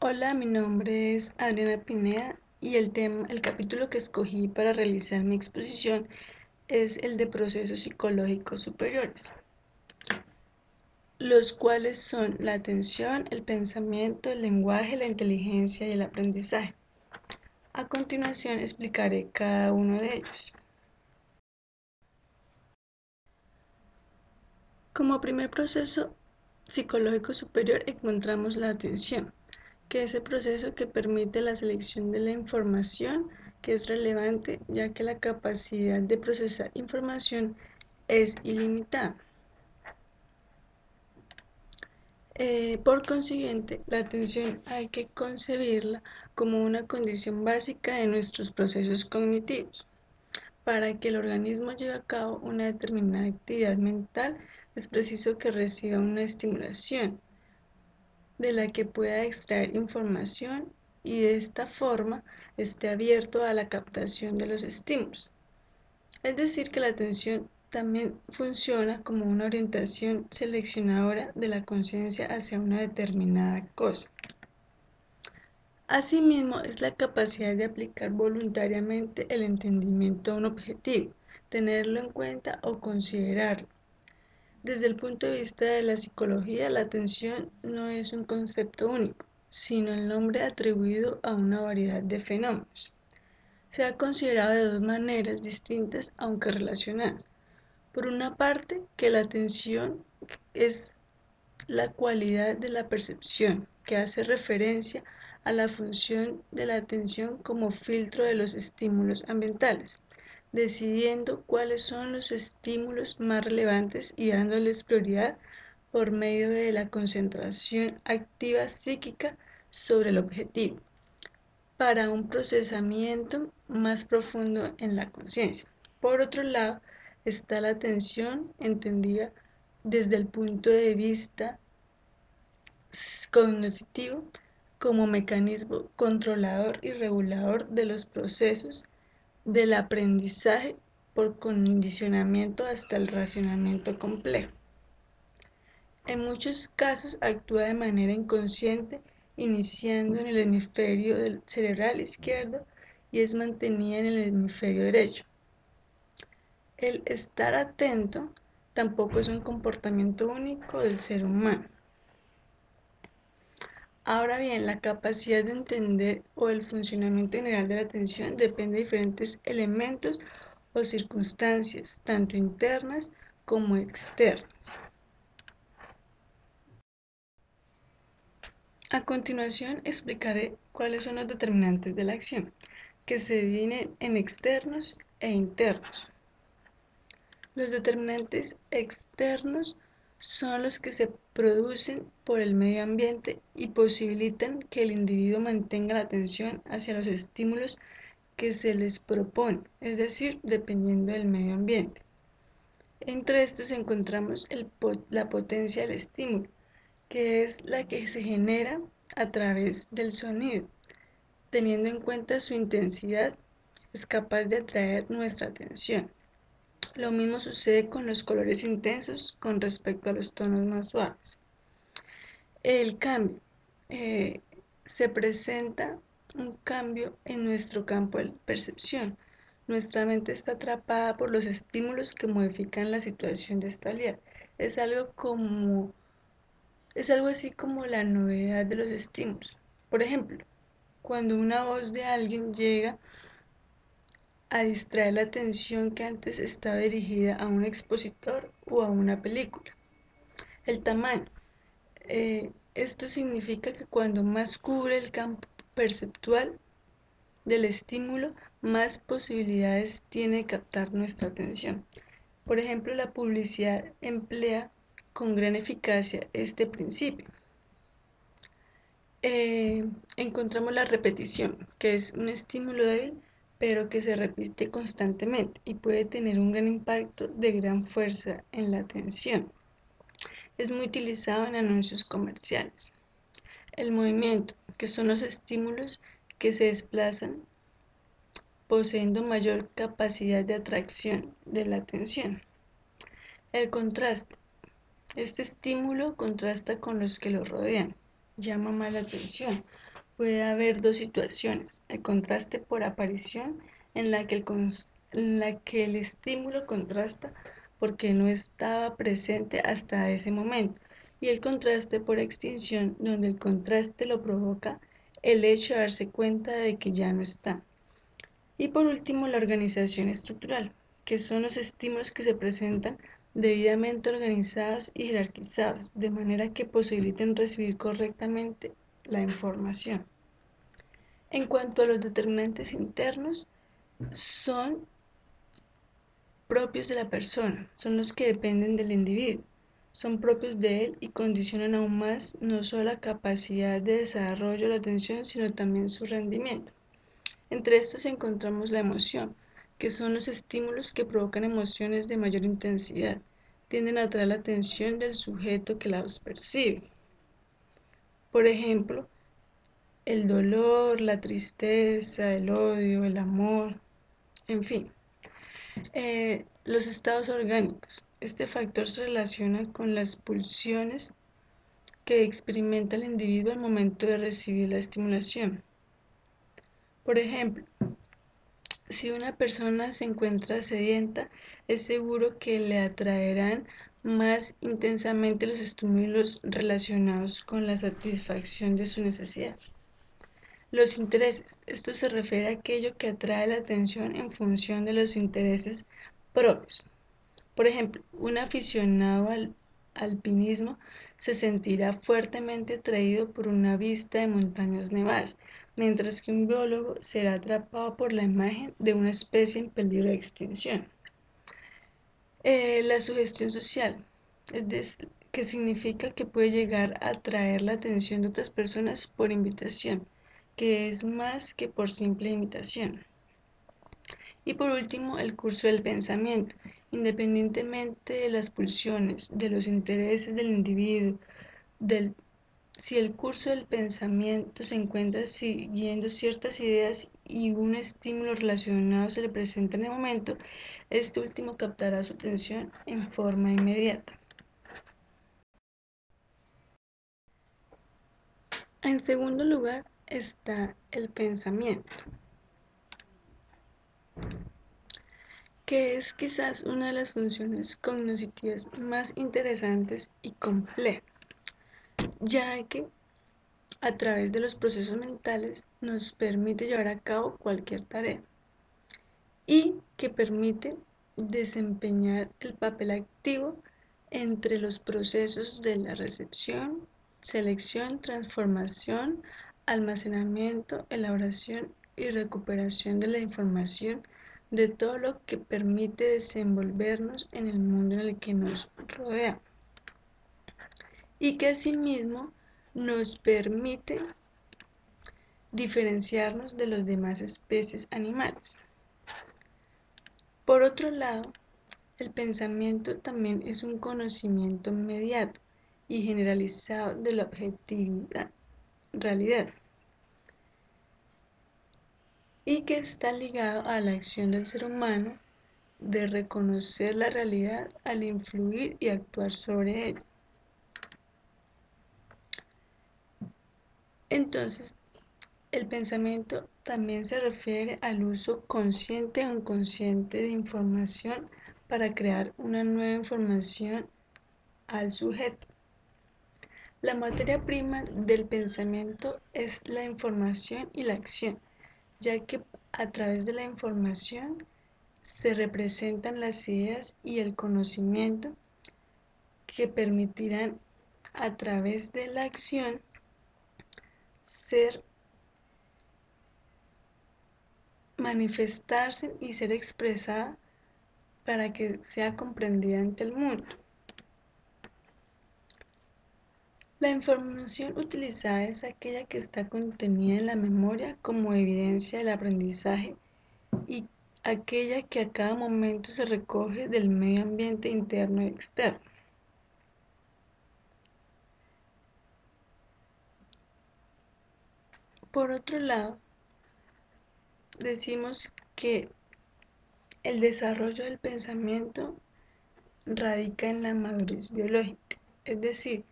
Hola, mi nombre es Adriana Pineda y el capítulo que escogí para realizar mi exposición es el de procesos psicológicos superiores, los cuales son la atención, el pensamiento, el lenguaje, la inteligencia y el aprendizaje. A continuación explicaré cada uno de ellos. Como primer proceso psicológico superior encontramos la atención, que es el proceso que permite la selección de la información que es relevante, ya que la capacidad de procesar información es ilimitada. Por consiguiente, la atención hay que concebirla como una condición básica de nuestros procesos cognitivos. Para que el organismo lleve a cabo una determinada actividad mental, es preciso que reciba una estimulación de la que pueda extraer información y de esta forma esté abierto a la captación de los estímulos. Es decir, que la atención también funciona como una orientación seleccionadora de la conciencia hacia una determinada cosa. Asimismo, es la capacidad de aplicar voluntariamente el entendimiento a un objetivo, tenerlo en cuenta o considerarlo. Desde el punto de vista de la psicología, la atención no es un concepto único, sino el nombre atribuido a una variedad de fenómenos. Se ha considerado de dos maneras distintas aunque relacionadas. Por una parte, que la atención es la cualidad de la percepción, que hace referencia a la función de la atención como filtro de los estímulos ambientales, decidiendo cuáles son los estímulos más relevantes y dándoles prioridad por medio de la concentración activa psíquica sobre el objetivo, para un procesamiento más profundo en la conciencia. Por otro lado, está la atención entendida desde el punto de vista cognitivo como mecanismo controlador y regulador de los procesos del aprendizaje por condicionamiento hasta el racionamiento complejo. En muchos casos actúa de manera inconsciente, iniciando en el hemisferio cerebral izquierdo y es mantenida en el hemisferio derecho. El estar atento tampoco es un comportamiento único del ser humano. Ahora bien, la capacidad de entender o el funcionamiento general de la atención depende de diferentes elementos o circunstancias, tanto internas como externas. A continuación explicaré cuáles son los determinantes de la acción, que se dividen en externos e internos. Los determinantes externos son los que se producen por el medio ambiente y posibilitan que el individuo mantenga la atención hacia los estímulos que se les propone, es decir, dependiendo del medio ambiente. Entre estos encontramos la potencia del estímulo, que es la que se genera a través del sonido. Teniendo en cuenta su intensidad, es capaz de atraer nuestra atención. Lo mismo sucede con los colores intensos con respecto a los tonos más suaves. El cambio. Se presenta un cambio en nuestro campo de percepción. Nuestra mente está atrapada por los estímulos que modifican la situación de esta realidad. Es algo como Es algo así como la novedad de los estímulos. Por ejemplo, cuando una voz de alguien llega a distraer la atención que antes estaba dirigida a un expositor o a una película. El tamaño. Esto significa que cuando más cubre el campo perceptual del estímulo, más posibilidades tiene de captar nuestra atención. Por ejemplo, la publicidad emplea con gran eficacia este principio. Encontramos la repetición, que es un estímulo débil, pero que se repite constantemente y puede tener un gran impacto de gran fuerza en la atención. Es muy utilizado en anuncios comerciales. El movimiento, que son los estímulos que se desplazan poseyendo mayor capacidad de atracción de la atención. El contraste. Este estímulo contrasta con los que lo rodean, llama más la atención, puede haber dos situaciones: el contraste por aparición, en la que el estímulo contrasta porque no estaba presente hasta ese momento, y el contraste por extinción, donde el contraste lo provoca el hecho de darse cuenta de que ya no está. Y por último, la organización estructural, que son los estímulos que se presentan debidamente organizados y jerarquizados, de manera que posibiliten recibir correctamente la información. En cuanto a los determinantes internos, son propios de la persona, son los que dependen del individuo, son propios de él y condicionan aún más no solo la capacidad de desarrollo de la atención, sino también su rendimiento. Entre estos encontramos la emoción, que son los estímulos que provocan emociones de mayor intensidad, tienden a atraer la atención del sujeto que las percibe. Por ejemplo, el dolor, la tristeza, el odio, el amor, en fin. Los estados orgánicos. Este factor se relaciona con las pulsiones que experimenta el individuo al momento de recibir la estimulación. Por ejemplo, si una persona se encuentra sedienta, es seguro que le atraerán más intensamente los estímulos relacionados con la satisfacción de su necesidad. Los intereses. Esto se refiere a aquello que atrae la atención en función de los intereses propios. Por ejemplo, un aficionado al alpinismo se sentirá fuertemente atraído por una vista de montañas nevadas, mientras que un biólogo será atrapado por la imagen de una especie en peligro de extinción. La sugestión social, que significa que puede llegar a atraer la atención de otras personas por invitación, que es más que por simple imitación. Y por último, el curso del pensamiento. Independientemente de las pulsiones, de los intereses del individuo, si el curso del pensamiento se encuentra siguiendo ciertas ideas y un estímulo relacionado se le presenta en el momento, este último captará su atención en forma inmediata. En segundo lugar está el pensamiento, que es quizás una de las funciones cognitivas más interesantes y complejas, ya que a través de los procesos mentales nos permite llevar a cabo cualquier tarea y que permite desempeñar el papel activo entre los procesos de la recepción, selección, transformación, almacenamiento, elaboración y recuperación de la información, de todo lo que permite desenvolvernos en el mundo en el que nos rodea, y que asimismo nos permite diferenciarnos de las demás especies animales. Por otro lado, el pensamiento también es un conocimiento inmediato y generalizado de la objetividad, realidad, y que está ligado a la acción del ser humano de reconocer la realidad al influir y actuar sobre ella. Entonces, el pensamiento también se refiere al uso consciente o inconsciente de información para crear una nueva información al sujeto. La materia prima del pensamiento es la información y la acción, ya que a través de la información se representan las ideas y el conocimiento que permitirán a través de la acción ser manifestarse y ser expresada para que sea comprendida ante el mundo. La información utilizada es aquella que está contenida en la memoria como evidencia del aprendizaje y aquella que a cada momento se recoge del medio ambiente interno y externo. Por otro lado, decimos que el desarrollo del pensamiento radica en la madurez biológica, es decir,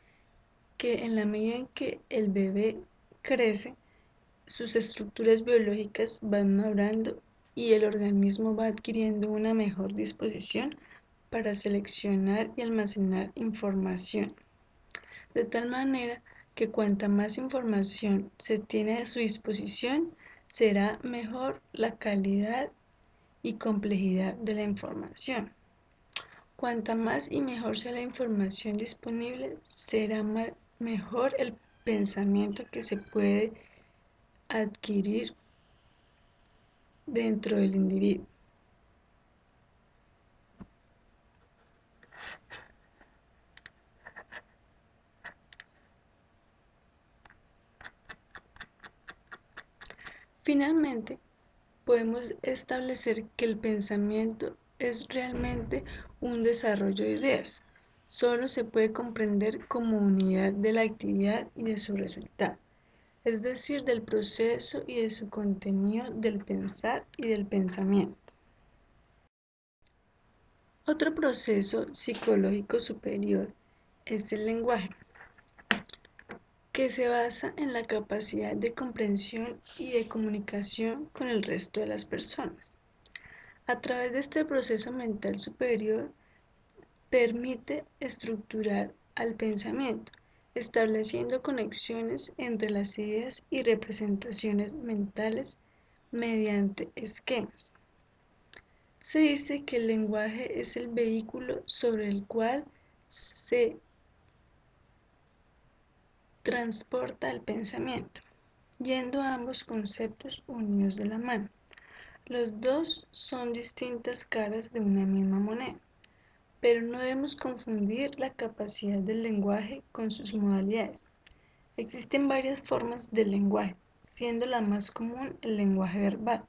que en la medida en que el bebé crece, sus estructuras biológicas van madurando y el organismo va adquiriendo una mejor disposición para seleccionar y almacenar información, de tal manera que cuanta más información se tiene a su disposición, será mejor la calidad y complejidad de la información. Cuanta más y mejor sea la información disponible, será mejor el pensamiento que se puede adquirir dentro del individuo. Finalmente, podemos establecer que el pensamiento es realmente un desarrollo de ideas. Solo se puede comprender como unidad de la actividad y de su resultado, es decir, del proceso y de su contenido del pensar y del pensamiento. Otro proceso psicológico superior es el lenguaje, que se basa en la capacidad de comprensión y de comunicación con el resto de las personas. A través de este proceso mental superior, permite estructurar al pensamiento, estableciendo conexiones entre las ideas y representaciones mentales mediante esquemas. Se dice que el lenguaje es el vehículo sobre el cual se transporta el pensamiento, yendo a ambos conceptos unidos de la mano. Los dos son distintas caras de una misma moneda, pero no debemos confundir la capacidad del lenguaje con sus modalidades. Existen varias formas del lenguaje, siendo la más común el lenguaje verbal.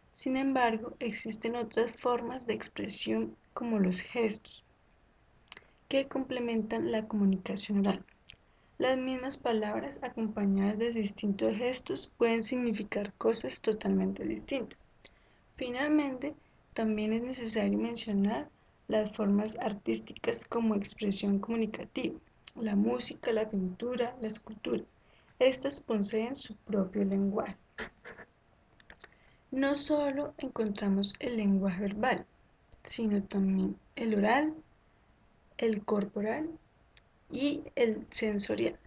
Sin embargo, existen otras formas de expresión como los gestos, que complementan la comunicación oral. Las mismas palabras acompañadas de distintos gestos pueden significar cosas totalmente distintas. Finalmente, también es necesario mencionar las formas artísticas como expresión comunicativa, la música, la pintura, la escultura. Estas poseen su propio lenguaje. No solo encontramos el lenguaje verbal, sino también el oral, el corporal y el sensorial.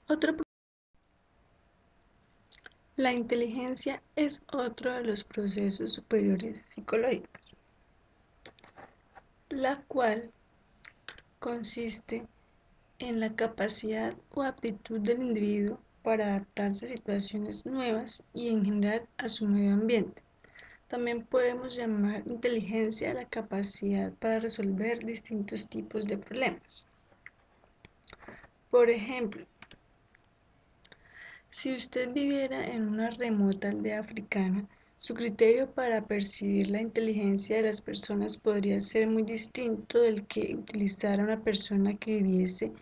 Otro La inteligencia es otro de los procesos superiores psicológicos, la cual consiste en la capacidad o aptitud del individuo para adaptarse a situaciones nuevas y en general a su medio ambiente. También podemos llamar inteligencia a la capacidad para resolver distintos tipos de problemas. Por ejemplo, si usted viviera en una remota aldea africana, su criterio para percibir la inteligencia de las personas podría ser muy distinto del que utilizara una persona que viviese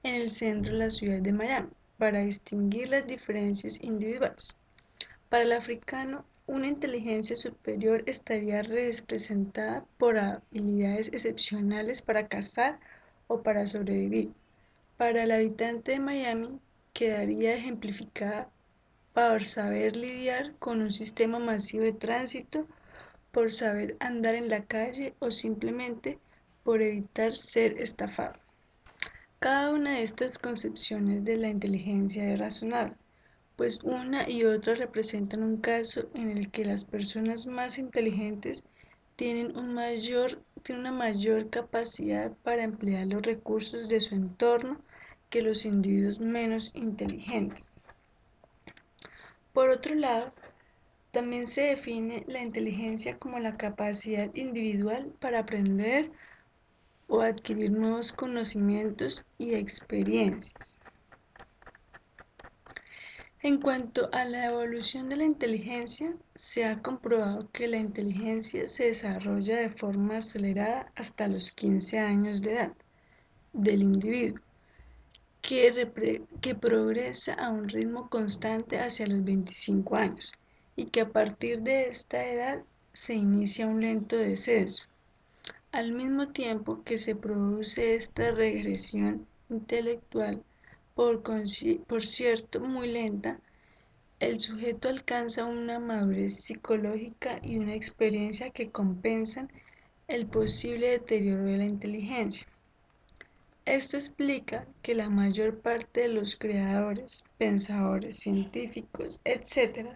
en el centro de la ciudad de Miami para distinguir las diferencias individuales. Para el africano, una inteligencia superior estaría representada por habilidades excepcionales para cazar o para sobrevivir. Para el habitante de Miami, quedaría ejemplificada por saber lidiar con un sistema masivo de tránsito, por saber andar en la calle o simplemente por evitar ser estafado. Cada una de estas concepciones de la inteligencia es razonable, pues una y otra representan un caso en el que las personas más inteligentes tienen una mayor capacidad para emplear los recursos de su entorno que los individuos menos inteligentes. Por otro lado, también se define la inteligencia como la capacidad individual para aprender o adquirir nuevos conocimientos y experiencias. En cuanto a la evolución de la inteligencia, se ha comprobado que la inteligencia se desarrolla de forma acelerada hasta los 15 años de edad del individuo, que progresa a un ritmo constante hacia los 25 años y que a partir de esta edad se inicia un lento descenso. Al mismo tiempo que se produce esta regresión intelectual, por cierto muy lenta, el sujeto alcanza una madurez psicológica y una experiencia que compensan el posible deterioro de la inteligencia. Esto explica que la mayor parte de los creadores, pensadores, científicos, etc.,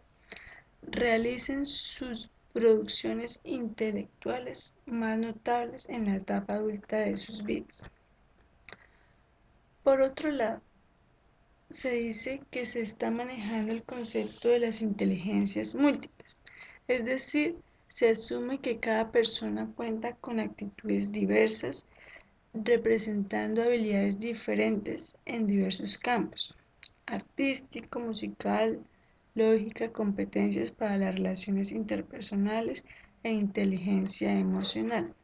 realicen sus producciones intelectuales más notables en la etapa adulta de sus vidas. Por otro lado, se dice que se está manejando el concepto de las inteligencias múltiples, es decir, se asume que cada persona cuenta con actitudes diversas, representando habilidades diferentes en diversos campos: artístico, musical, lógica, competencias para las relaciones interpersonales e inteligencia emocional.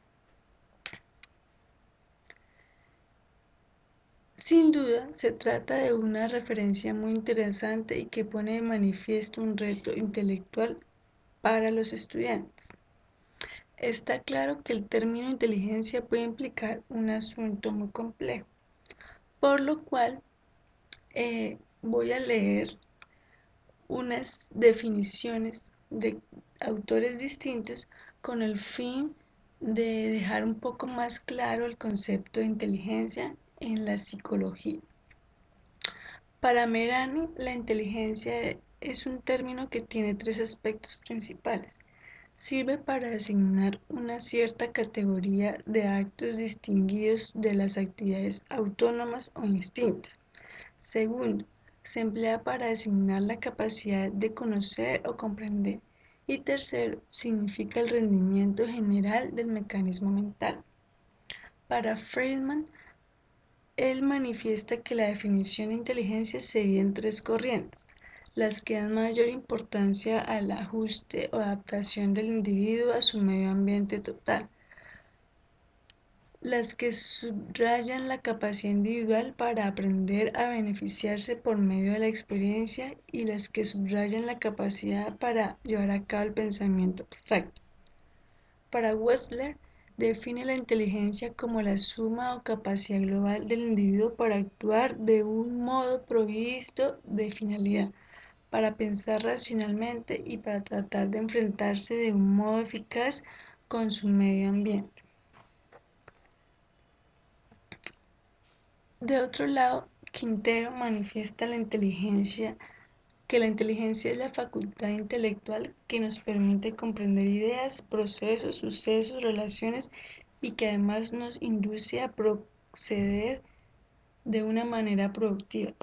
Sin duda, se trata de una referencia muy interesante y que pone de manifiesto un reto intelectual para los estudiantes. Está claro que el término inteligencia puede implicar un asunto muy complejo, por lo cual voy a leer unas definiciones de autores distintos con el fin de dejar un poco más claro el concepto de inteligencia en la psicología. Para Merano, la inteligencia es un término que tiene tres aspectos principales. Sirve para designar una cierta categoría de actos distinguidos de las actividades autónomas o instintos. Segundo, se emplea para designar la capacidad de conocer o comprender. Y tercero, significa el rendimiento general del mecanismo mental. Para Friedman, él manifiesta que la definición de inteligencia se divide en tres corrientes: las que dan mayor importancia al ajuste o adaptación del individuo a su medio ambiente total, las que subrayan la capacidad individual para aprender a beneficiarse por medio de la experiencia, y las que subrayan la capacidad para llevar a cabo el pensamiento abstracto. Para Wechsler, define la inteligencia como la suma o capacidad global del individuo para actuar de un modo provisto de finalidad, para pensar racionalmente y para tratar de enfrentarse de un modo eficaz con su medio ambiente. De otro lado, Quintero manifiesta que la inteligencia es la facultad intelectual que nos permite comprender ideas, procesos, sucesos, relaciones, y que además nos induce a proceder de una manera productiva,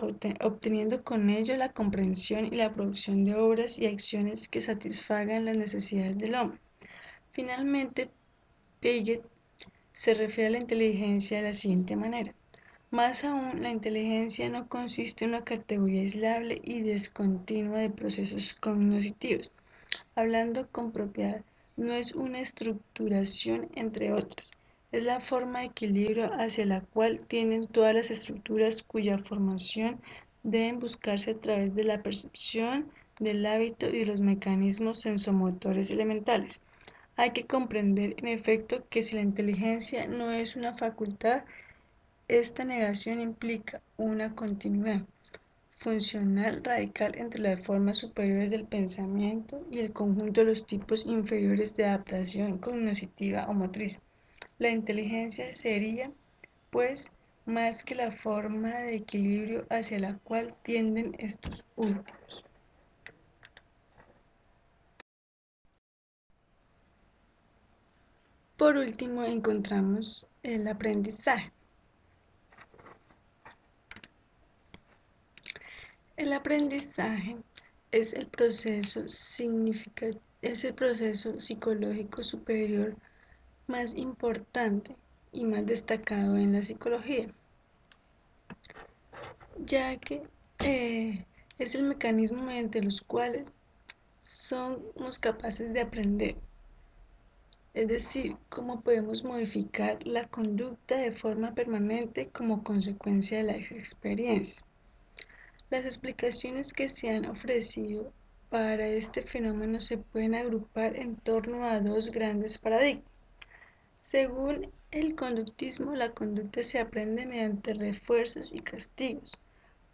obteniendo con ello la comprensión y la producción de obras y acciones que satisfagan las necesidades del hombre. Finalmente, Piaget se refiere a la inteligencia de la siguiente manera: más aún, la inteligencia no consiste en una categoría aislable y discontinua de procesos cognitivos. Hablando con propiedad, no es una estructuración entre otras, es la forma de equilibrio hacia la cual tienden todas las estructuras, cuya formación deben buscarse a través de la percepción, del hábito y de los mecanismos sensomotores elementales. Hay que comprender, en efecto, que si la inteligencia no es una facultad, esta negación implica una continuidad funcional radical entre las formas superiores del pensamiento y el conjunto de los tipos inferiores de adaptación cognitiva o motriz. La inteligencia sería, pues, más que la forma de equilibrio hacia la cual tienden estos últimos. Por último, encontramos el aprendizaje. El aprendizaje es el proceso psicológico superior más importante y más destacado en la psicología, ya que es el mecanismo mediante los cuales somos capaces de aprender, es decir, cómo podemos modificar la conducta de forma permanente como consecuencia de las experiencias. Las explicaciones que se han ofrecido para este fenómeno se pueden agrupar en torno a dos grandes paradigmas. Según el conductismo, la conducta se aprende mediante refuerzos y castigos.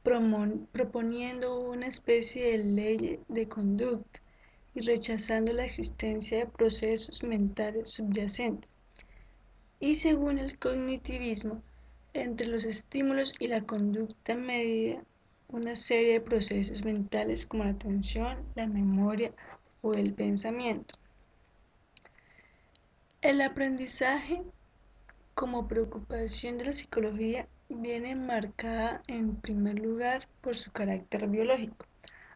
proponiendo una especie de ley de conducta y rechazando la existencia de procesos mentales subyacentes. Y según el cognitivismo, entre los estímulos y la conducta media una serie de procesos mentales como la atención, la memoria o el pensamiento. El aprendizaje como preocupación de la psicología viene marcada en primer lugar por su carácter biológico.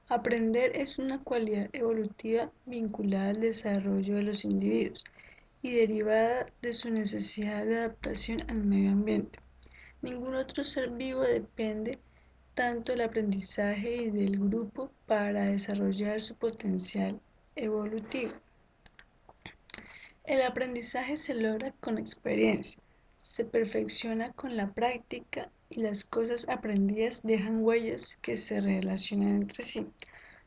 Aprender es una cualidad evolutiva vinculada al desarrollo de los individuos y derivada de su necesidad de adaptación al medio ambiente. Ningún otro ser vivo depende tanto del aprendizaje y del grupo para desarrollar su potencial evolutivo. El aprendizaje se logra con experiencia, se perfecciona con la práctica y las cosas aprendidas dejan huellas que se relacionan entre sí.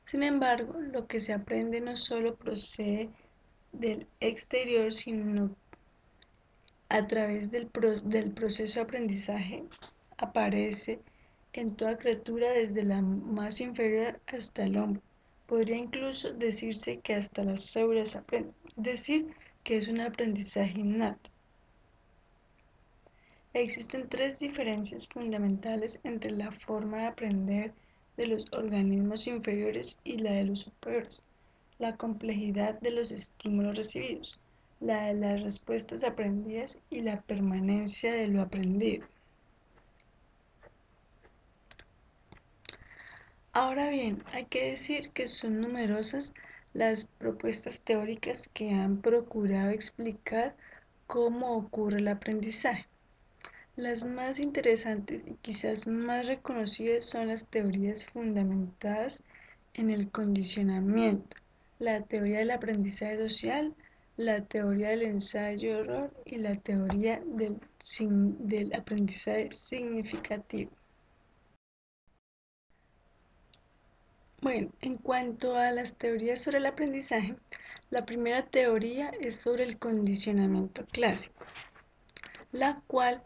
Sin embargo, lo que se aprende no solo procede del exterior, sino a través del proceso de aprendizaje aparece en toda criatura desde la más inferior hasta el hombre. Podría incluso decirse que hasta las células aprenden, es decir, que es un aprendizaje innato. Existen tres diferencias fundamentales entre la forma de aprender de los organismos inferiores y la de los superiores: la complejidad de los estímulos recibidos, la de las respuestas aprendidas y la permanencia de lo aprendido. Ahora bien, hay que decir que son numerosas las propuestas teóricas que han procurado explicar cómo ocurre el aprendizaje. Las más interesantes y quizás más reconocidas son las teorías fundamentadas en el condicionamiento, la teoría del aprendizaje social, la teoría del ensayo-error y la teoría del aprendizaje significativo. Bueno, en cuanto a las teorías sobre el aprendizaje, la primera teoría es sobre el condicionamiento clásico, la cual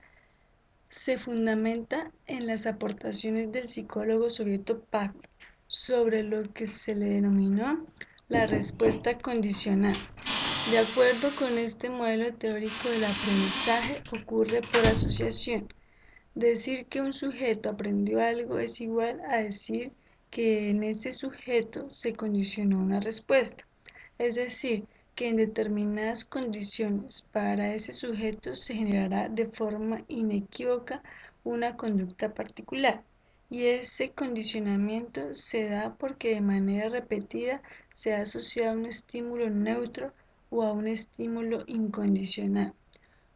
se fundamenta en las aportaciones del psicólogo soviético Pavlov sobre lo que se le denominó la respuesta condicional. De acuerdo con este modelo teórico del aprendizaje, ocurre por asociación. Decir que un sujeto aprendió algo es igual a decir que en ese sujeto se condicionó una respuesta. Es decir, que en determinadas condiciones para ese sujeto se generará de forma inequívoca una conducta particular, y ese condicionamiento se da porque de manera repetida se ha asociado a un estímulo neutro o a un estímulo incondicional.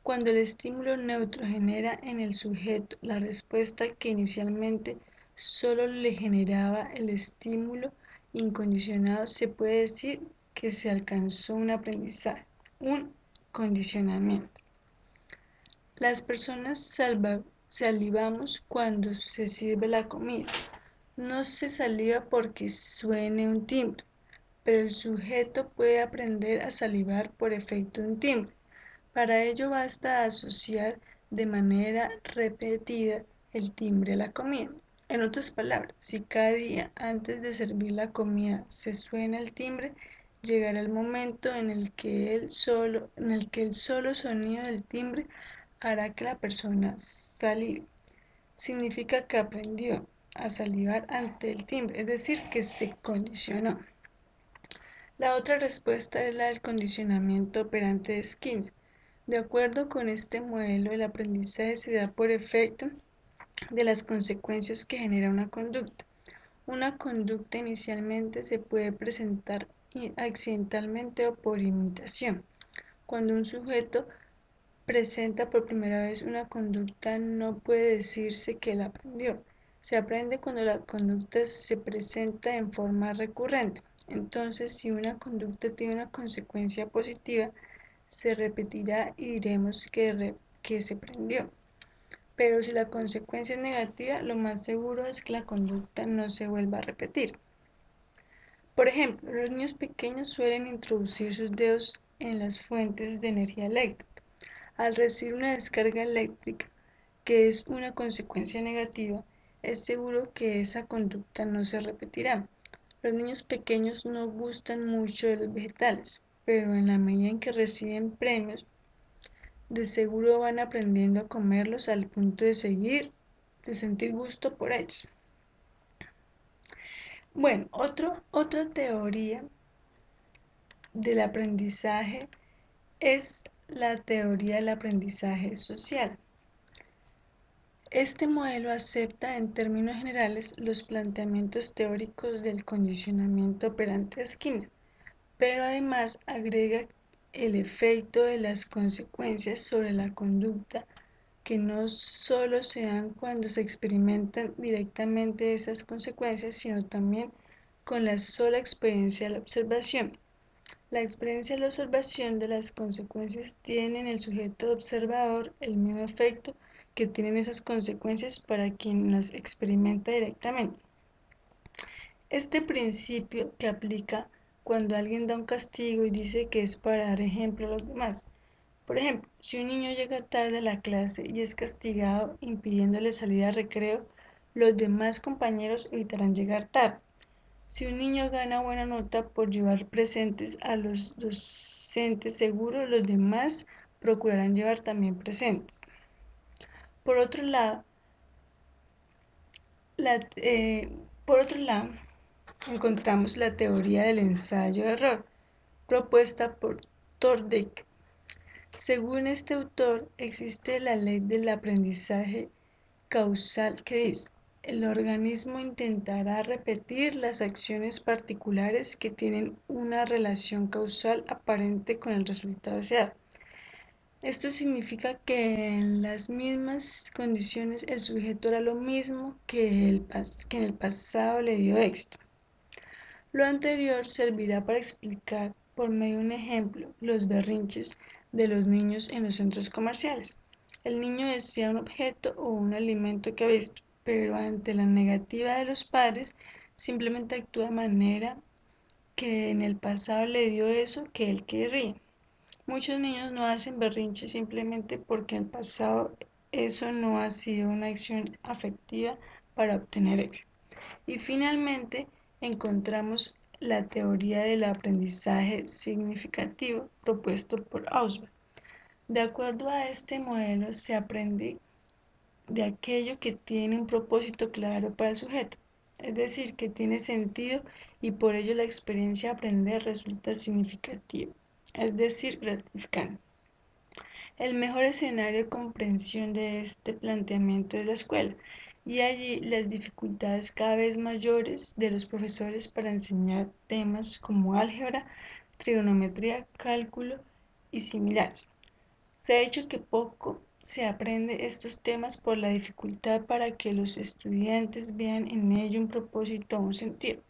Cuando el estímulo neutro genera en el sujeto la respuesta que inicialmente solo le generaba el estímulo incondicionado, se puede decir que se alcanzó un aprendizaje, un condicionamiento. Las personas salivamos cuando se sirve la comida. No se saliva porque suene un timbre, pero el sujeto puede aprender a salivar por efecto de un timbre. Para ello basta asociar de manera repetida el timbre a la comida. En otras palabras, si cada día antes de servir la comida se suena el timbre, llegará el momento en el que el solo sonido del timbre hará que la persona salive. Significa que aprendió a salivar ante el timbre, es decir, que se condicionó. La otra respuesta es la del condicionamiento operante de Skinner. De acuerdo con este modelo, el aprendizaje se da por efecto de las consecuencias que genera una conducta. Una conducta inicialmente se puede presentar accidentalmente o por imitación. Cuando un sujeto presenta por primera vez una conducta, no puede decirse que la aprendió. Se aprende cuando la conducta se presenta en forma recurrente. Entonces, si una conducta tiene una consecuencia positiva, se repetirá y diremos que se aprendió. Pero si la consecuencia es negativa, lo más seguro es que la conducta no se vuelva a repetir. Por ejemplo, los niños pequeños suelen introducir sus dedos en las fuentes de energía eléctrica. Al recibir una descarga eléctrica, que es una consecuencia negativa, es seguro que esa conducta no se repetirá. Los niños pequeños no gustan mucho de los vegetales, pero en la medida en que reciben premios, de seguro van aprendiendo a comerlos al punto de sentir gusto por ellos. Bueno, otra teoría del aprendizaje es la teoría del aprendizaje social. Este modelo acepta en términos generales los planteamientos teóricos del condicionamiento operante de Skinner, pero además agrega el efecto de las consecuencias sobre la conducta que no solo se dan cuando se experimentan directamente esas consecuencias, sino también con la sola experiencia de la observación. La experiencia de la observación de las consecuencias tiene en el sujeto observador el mismo efecto que tienen esas consecuencias para quien las experimenta directamente. Este principio que aplica cuando alguien da un castigo y dice que es para dar ejemplo a los demás. Por ejemplo, si un niño llega tarde a la clase y es castigado impidiéndole salir al recreo, los demás compañeros evitarán llegar tarde. Si un niño gana buena nota por llevar presentes a los docentes, seguro los demás procurarán llevar también presentes. Por otro lado, la, eh, por otro lado, encontramos la teoría del ensayo-error, propuesta por Thorndike. Según este autor, existe la ley del aprendizaje causal que dice: el organismo intentará repetir las acciones particulares que tienen una relación causal aparente con el resultado deseado. Esto significa que en las mismas condiciones el sujeto hará lo mismo que en el pasado le dio éxito. Lo anterior servirá para explicar, por medio de un ejemplo, los berrinches de los niños en los centros comerciales. El niño desea un objeto o un alimento que ha visto, pero ante la negativa de los padres, simplemente actúa de manera que en el pasado le dio eso que él querría. Muchos niños no hacen berrinches simplemente porque en el pasado eso no ha sido una acción afectiva para obtener éxito. Y finalmente encontramos la teoría del aprendizaje significativo propuesto por Ausubel. De acuerdo a este modelo se aprende de aquello que tiene un propósito claro para el sujeto, es decir, que tiene sentido y por ello la experiencia de aprender resulta significativa, es decir, gratificante. El mejor escenario de comprensión de este planteamiento es la escuela, y allí las dificultades cada vez mayores de los profesores para enseñar temas como álgebra, trigonometría, cálculo y similares. Se ha dicho que poco se aprende estos temas por la dificultad para que los estudiantes vean en ello un propósito o un sentido.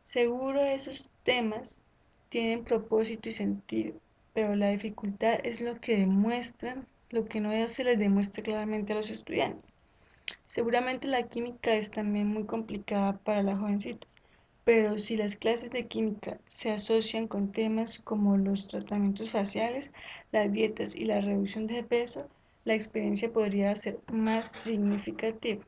Seguro esos temas tienen propósito y sentido, pero la dificultad es lo que no se les demuestra claramente a los estudiantes. Seguramente la química es también muy complicada para las jovencitas, pero si las clases de química se asocian con temas como los tratamientos faciales, las dietas y la reducción de peso, la experiencia podría ser más significativa.